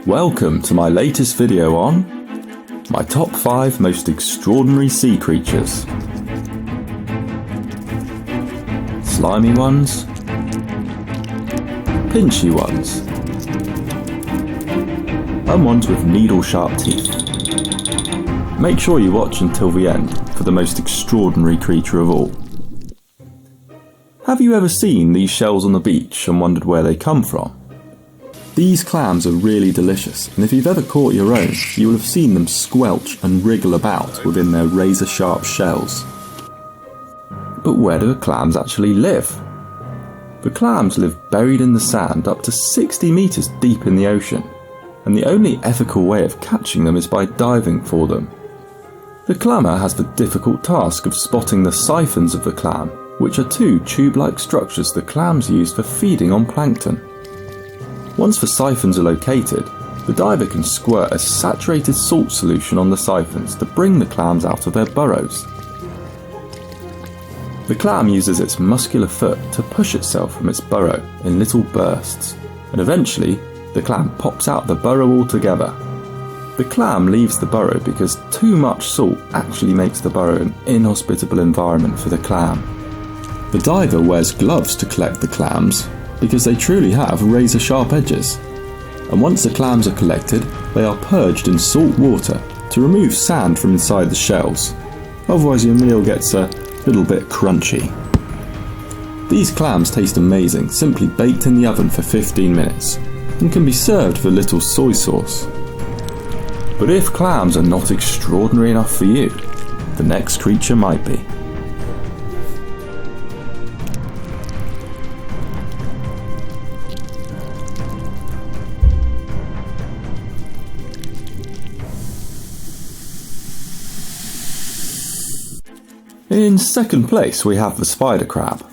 Welcome to my latest video on my top 5 most extraordinary sea creatures. Slimy ones, pinchy ones, and ones with needle-sharp teeth. Make sure you watch until the end for the most extraordinary creature of all. Have you ever seen these shells on the beach and wondered where they come from? These clams are really delicious, and if you've ever caught your own, you will have seen them squelch and wriggle about within their razor-sharp shells. But where do the clams actually live? The clams live buried in the sand up to 60 metres deep in the ocean, and the only ethical way of catching them is by diving for them. The clammer has the difficult task of spotting the siphons of the clam, which are two tube-like structures the clams use for feeding on plankton. Once the siphons are located, the diver can squirt a saturated salt solution on the siphons to bring the clams out of their burrows. The clam uses its muscular foot to push itself from its burrow in little bursts, and eventually the clam pops out the burrow altogether. The clam leaves the burrow because too much salt actually makes the burrow an inhospitable environment for the clam. The diver wears gloves to collect the clams, because they truly have razor-sharp edges. And once the clams are collected, they are purged in salt water to remove sand from inside the shells. Otherwise your meal gets a little bit crunchy. These clams taste amazing, simply baked in the oven for 15 minutes, and can be served with a little soy sauce. But if clams are not extraordinary enough for you, the next creature might be. In second place we have the spider crab.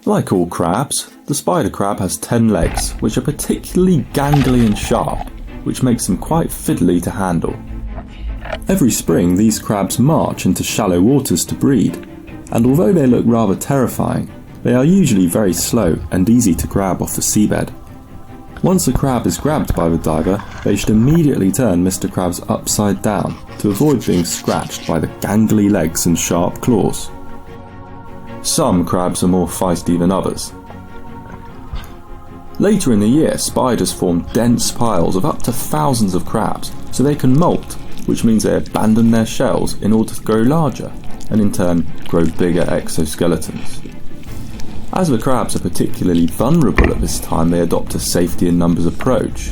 Like all crabs, the spider crab has 10 legs, which are particularly gangly and sharp, which makes them quite fiddly to handle. Every spring these crabs march into shallow waters to breed, and although they look rather terrifying, they are usually very slow and easy to grab off the seabed. Once a crab is grabbed by the diver, they should immediately turn Mr. Crabs upside down to avoid being scratched by the gangly legs and sharp claws. Some crabs are more feisty than others. Later in the year, spiders form dense piles of up to thousands of crabs, so they can molt, which means they abandon their shells in order to grow larger, and in turn grow bigger exoskeletons. As the crabs are particularly vulnerable at this time, they adopt a safety in numbers approach.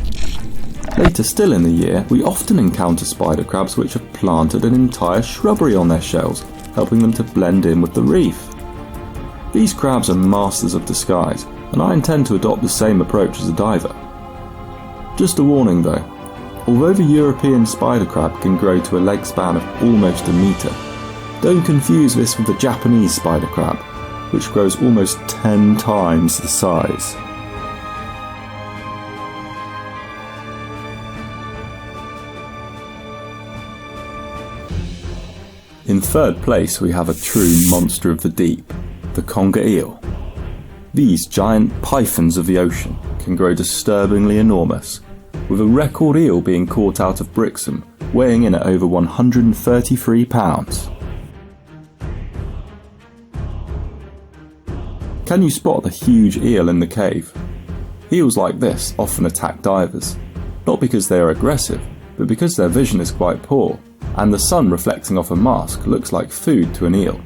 Later still in the year, we often encounter spider crabs which have planted an entire shrubbery on their shells, helping them to blend in with the reef. These crabs are masters of disguise, and I intend to adopt the same approach as a diver. Just a warning though, although the European spider crab can grow to a leg span of almost a metre, don't confuse this with the Japanese spider crab, which grows almost 10 times the size. In third place we have a true monster of the deep, the conger eel. These giant pythons of the ocean can grow disturbingly enormous, with a record eel being caught out of Brixham weighing in at over 133 pounds. Can you spot the huge eel in the cave? Eels like this often attack divers, not because they are aggressive, but because their vision is quite poor, and the sun reflecting off a mask looks like food to an eel.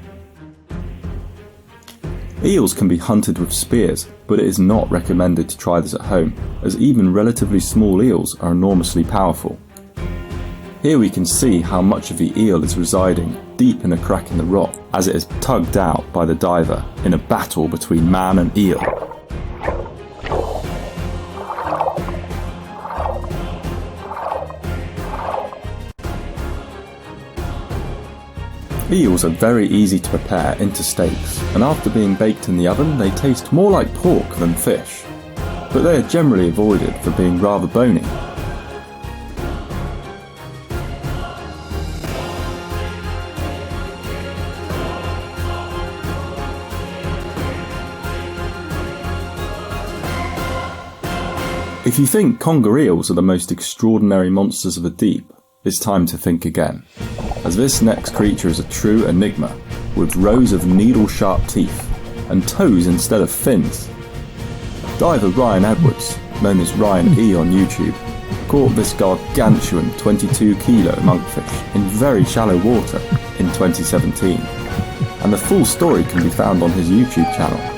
Eels can be hunted with spears, but it is not recommended to try this at home, as even relatively small eels are enormously powerful. Here we can see how much of the eel is residing deep in a crack in the rock as it is tugged out by the diver in a battle between man and eel. Eels are very easy to prepare into steaks, and after being baked in the oven they taste more like pork than fish, but they are generally avoided for being rather bony. If you think conger eels are the most extraordinary monsters of the deep, it's time to think again, as this next creature is a true enigma, with rows of needle-sharp teeth and toes instead of fins. Diver Ryan Edwards, known as Ryan E on YouTube, caught this gargantuan 22-kilo monkfish in very shallow water in 2017, and the full story can be found on his YouTube channel.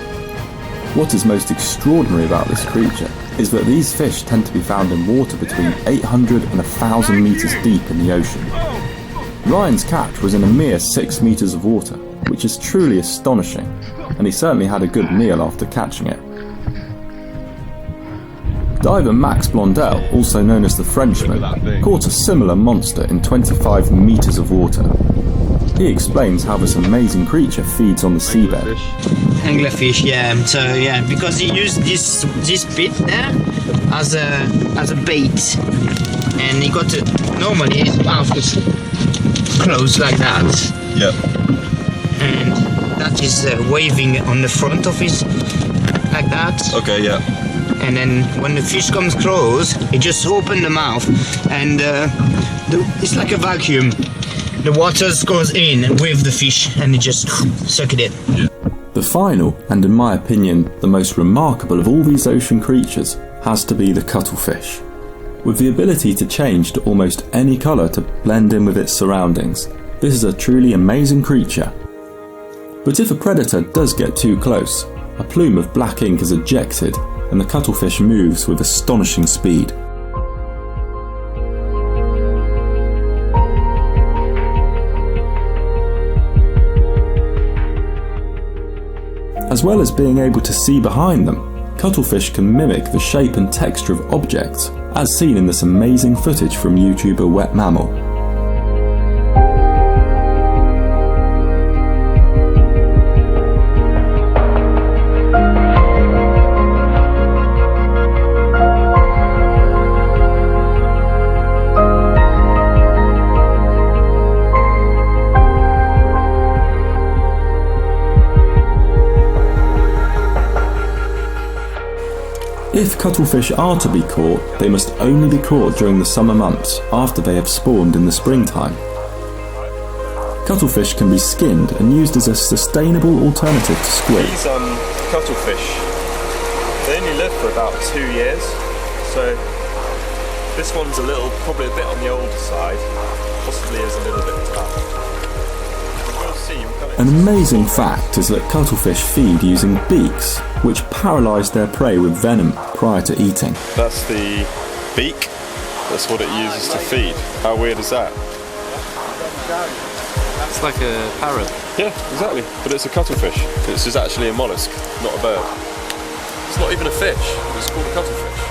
What is most extraordinary about this creature is that these fish tend to be found in water between 800 and 1,000 metres deep in the ocean. Ryan's catch was in a mere 6 metres of water, which is truly astonishing, and he certainly had a good meal after catching it. Diver Max Blondel, also known as the Frenchman, caught a similar monster in 25 metres of water. He explains how this amazing creature feeds on the seabed. Anglerfish, yeah. So yeah, because he used this bit there as a bait, and he got to, normally his mouth is closed like that. Yep. And that is waving on the front of his like that. Okay, yeah. And then when the fish comes close, he just open the mouth, and it's like a vacuum. The water goes in with the fish, and it just suck it in. Yeah. The final, and in my opinion, the most remarkable of all these ocean creatures, has to be the cuttlefish. With the ability to change to almost any colour to blend in with its surroundings, this is a truly amazing creature. But if a predator does get too close, a plume of black ink is ejected, and the cuttlefish moves with astonishing speed. As well as being able to see behind them, cuttlefish can mimic the shape and texture of objects, as seen in this amazing footage from YouTuber Wet Mammal. If cuttlefish are to be caught, they must only be caught during the summer months after they have spawned in the springtime. Cuttlefish can be skinned and used as a sustainable alternative to squid. These cuttlefish, they only live for about 2 years, so this one's probably a bit on the older side, possibly is a little bit tough. An amazing fact is that cuttlefish feed using beaks, which paralyse their prey with venom prior to eating. That's the beak, that's what it uses to feed. How weird is that? It's like a parrot. Yeah, exactly, but it's a cuttlefish. This is actually a mollusk, not a bird. It's not even a fish, it's called a cuttlefish.